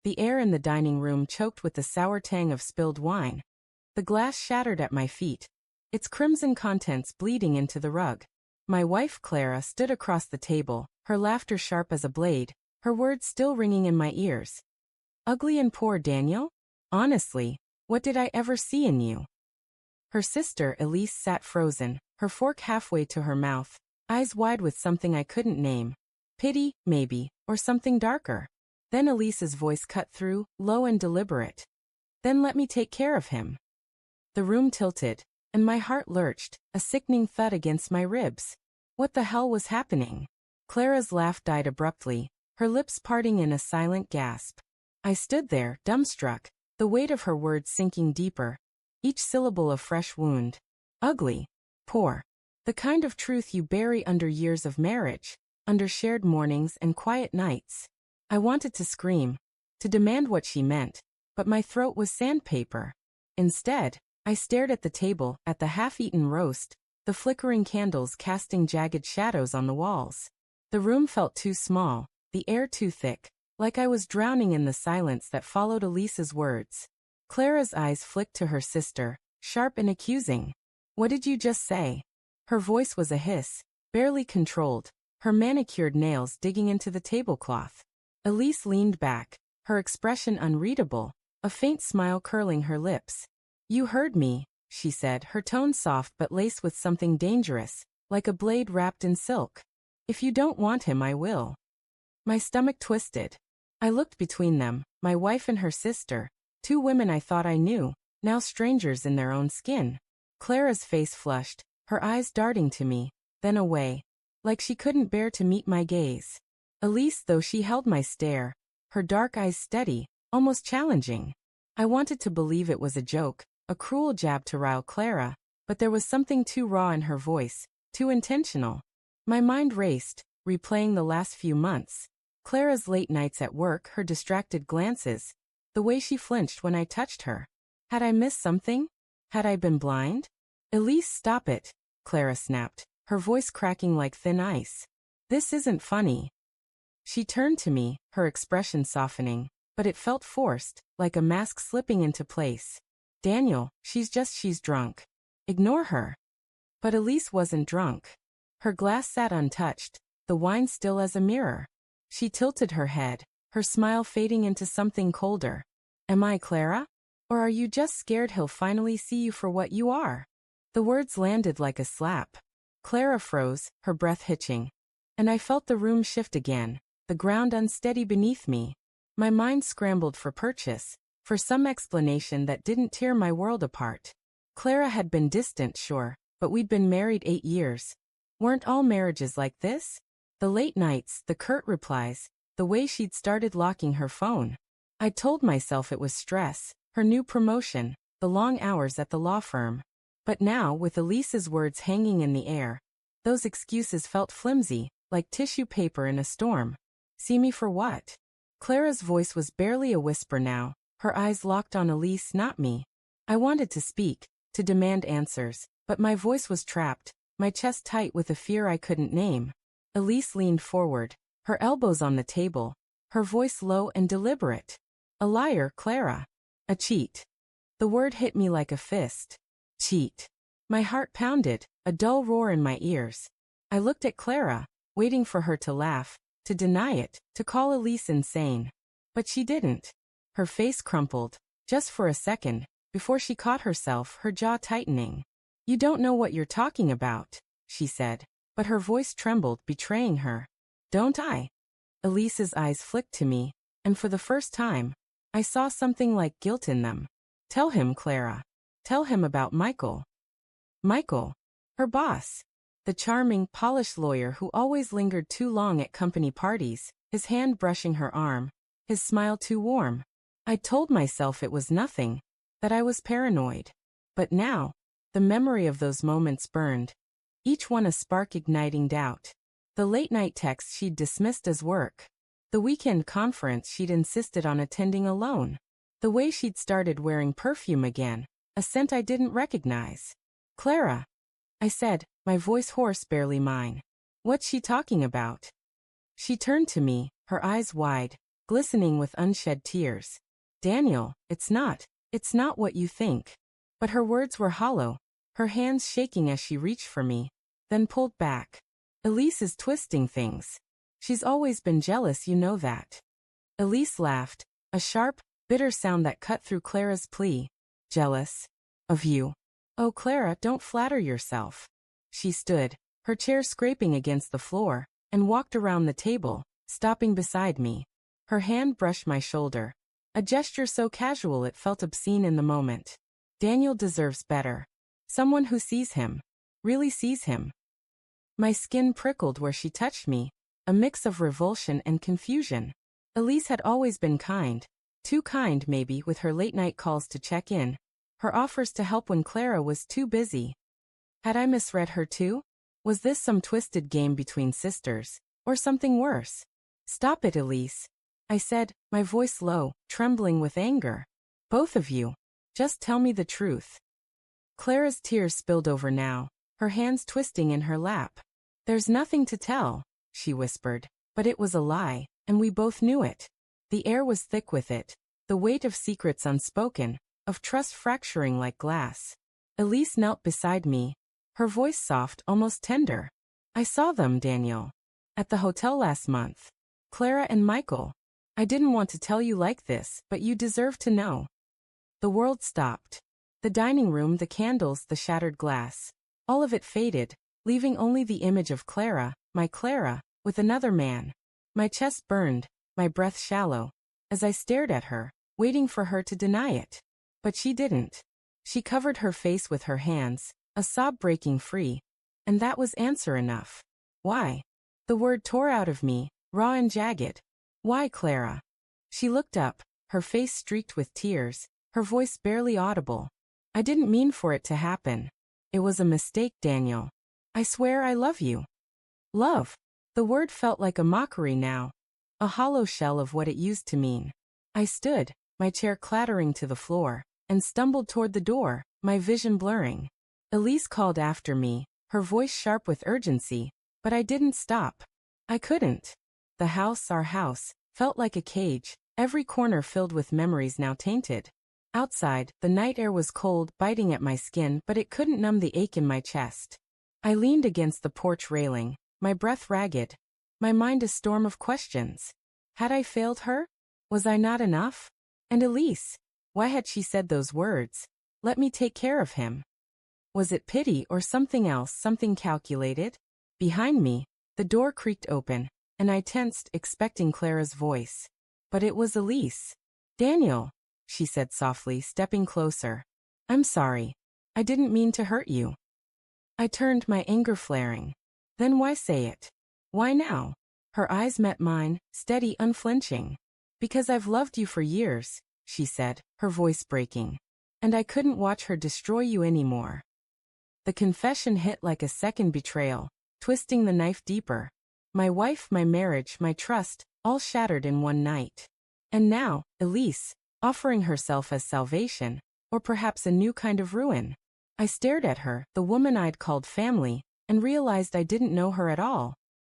the air in the dining room choked with the sour tang of spilled wine. The glass shattered at my feet, its crimson contents bleeding into the rug. My wife Clara stood across the table, her laughter sharp as a blade, her words still ringing in my ears. Ugly and poor, Daniel? Honestly, what did I ever see in you? Her sister Elise sat frozen, her fork halfway to her mouth, eyes wide with something I couldn't name. Pity, maybe, or something darker. Then Elise's voice cut through, low and deliberate. Then let me take care of him. The room tilted, and my heart lurched, a sickening thud against my ribs. What the hell was happening? Clara's laugh died abruptly, her lips parting in a silent gasp. I stood there, dumbstruck, the weight of her words sinking deeper, each syllable a fresh wound. Ugly. Poor. The kind of truth you bury under years of marriage, under shared mornings and quiet nights. I wanted to scream, to demand what she meant, but my throat was sandpaper. Instead, I stared at the table, at the half-eaten roast, the flickering candles casting jagged shadows on the walls. The room felt too small, the air too thick, like I was drowning in the silence that followed Elise's words. Clara's eyes flicked to her sister, sharp and accusing. What did you just say? Her voice was a hiss, barely controlled, her manicured nails digging into the tablecloth. Elise leaned back, her expression unreadable, a faint smile curling her lips. You heard me, she said, her tone soft but laced with something dangerous, like a blade wrapped in silk. If you don't want him, I will. My stomach twisted. I looked between them, my wife and her sister, two women I thought I knew, now strangers in their own skin. Clara's face flushed, her eyes darting to me, then away, like she couldn't bear to meet my gaze. Elise, though, she held my stare, her dark eyes steady, almost challenging. I wanted to believe it was a joke, a cruel jab to rile Clara, but there was something too raw in her voice, too intentional. My mind raced, replaying the last few months. Clara's late nights at work, her distracted glances, the way she flinched when I touched her. Had I missed something? Had I been blind? Elise, stop it, Clara snapped, her voice cracking like thin ice. This isn't funny. She turned to me, her expression softening, but it felt forced, like a mask slipping into place. Daniel, she's drunk. Ignore her. But Elise wasn't drunk. Her glass sat untouched, the wine still as a mirror. She tilted her head, her smile fading into something colder. Am I Clara? Or are you just scared he'll finally see you for what you are? The words landed like a slap. Clara froze, her breath hitching. And I felt the room shift again, the ground unsteady beneath me. My mind scrambled for purchase, for some explanation that didn't tear my world apart. Clara had been distant, sure, but we'd been married 8 years. Weren't all marriages like this? The late nights, the curt replies, the way she'd started locking her phone. I told myself it was stress, her new promotion, the long hours at the law firm. But now, with Elise's words hanging in the air, those excuses felt flimsy, like tissue paper in a storm. See me for what? Clara's voice was barely a whisper now, her eyes locked on Elise, not me. I wanted to speak, to demand answers, but my voice was trapped, my chest tight with a fear I couldn't name. Elise leaned forward, her elbows on the table, her voice low and deliberate. A liar, Clara. A cheat. The word hit me like a fist. Cheat. My heart pounded, a dull roar in my ears. I looked at Clara, waiting for her to laugh, to deny it, to call Elise insane. But she didn't. Her face crumpled, just for a second, before she caught herself, her jaw tightening. You don't know what you're talking about, she said, but her voice trembled, betraying her. Don't I? Elise's eyes flicked to me, and for the first time, I saw something like guilt in them. Tell him, Clara. Tell him about Michael. Michael. Her boss. The charming, polished lawyer who always lingered too long at company parties, his hand brushing her arm, his smile too warm. I told myself it was nothing, that I was paranoid. But now, the memory of those moments burned, each one a spark igniting doubt. The late-night texts she'd dismissed as work. The weekend conference she'd insisted on attending alone. The way she'd started wearing perfume again, a scent I didn't recognize. Clara, I said, my voice hoarse, barely mine. What's she talking about? She turned to me, her eyes wide, glistening with unshed tears. Daniel, it's not what you think. But her words were hollow, her hands shaking as she reached for me, then pulled back. Elise is twisting things. She's always been jealous, you know that. Elise laughed, a sharp, bitter sound that cut through Clara's plea. Jealous? Of you? Oh, Clara, don't flatter yourself. She stood, her chair scraping against the floor, and walked around the table, stopping beside me. Her hand brushed my shoulder, a gesture so casual it felt obscene in the moment. Daniel deserves better. Someone who sees him. Really sees him. My skin prickled where she touched me, a mix of revulsion and confusion. Elise had always been kind. Too kind, maybe, with her late-night calls to check in, her offers to help when Clara was too busy. Had I misread her too? Was this some twisted game between sisters, or something worse? Stop it, Elise, I said, my voice low, trembling with anger. Both of you. Just tell me the truth. Clara's tears spilled over now, her hands twisting in her lap. There's nothing to tell, she whispered, but it was a lie, and we both knew it. The air was thick with it, the weight of secrets unspoken, of trust fracturing like glass. Elise knelt beside me, her voice soft, almost tender. I saw them, Daniel. At the hotel last month. Clara and Michael. I didn't want to tell you like this, but you deserve to know. The world stopped. The dining room, the candles, the shattered glass. All of it faded, leaving only the image of Clara, my Clara, with another man. My chest burned, my breath shallow, as I stared at her, waiting for her to deny it. But she didn't. She covered her face with her hands, a sob breaking free. And that was answer enough. Why? The word tore out of me, raw and jagged. Why, Clara? She looked up, her face streaked with tears, her voice barely audible. I didn't mean for it to happen. It was a mistake, Daniel. I swear I love you. Love. The word felt like a mockery now, a hollow shell of what it used to mean. I stood, my chair clattering to the floor, and stumbled toward the door, my vision blurring. Elise called after me, her voice sharp with urgency, but I didn't stop. I couldn't. The house, our house, felt like a cage, every corner filled with memories now tainted. Outside, the night air was cold, biting at my skin, but it couldn't numb the ache in my chest. I leaned against the porch railing, my breath ragged, my mind a storm of questions. Had I failed her? Was I not enough? And Elise? Why had she said those words? Let me take care of him. Was it pity or something else, something calculated? Behind me, the door creaked open, and I tensed, expecting Clara's voice. But it was Elise. Daniel, she said softly, stepping closer. I'm sorry. I didn't mean to hurt you. I turned, my anger flaring. Then why say it? Why now? Her eyes met mine, steady, unflinching. Because I've loved you for years, she said, her voice breaking. And I couldn't watch her destroy you anymore. The confession hit like a second betrayal, twisting the knife deeper. My wife, my marriage, my trust, all shattered in one night. And now, Elise, offering herself as salvation, or perhaps a new kind of ruin. I stared at her, the woman I'd called family, and realized I didn't know her at all.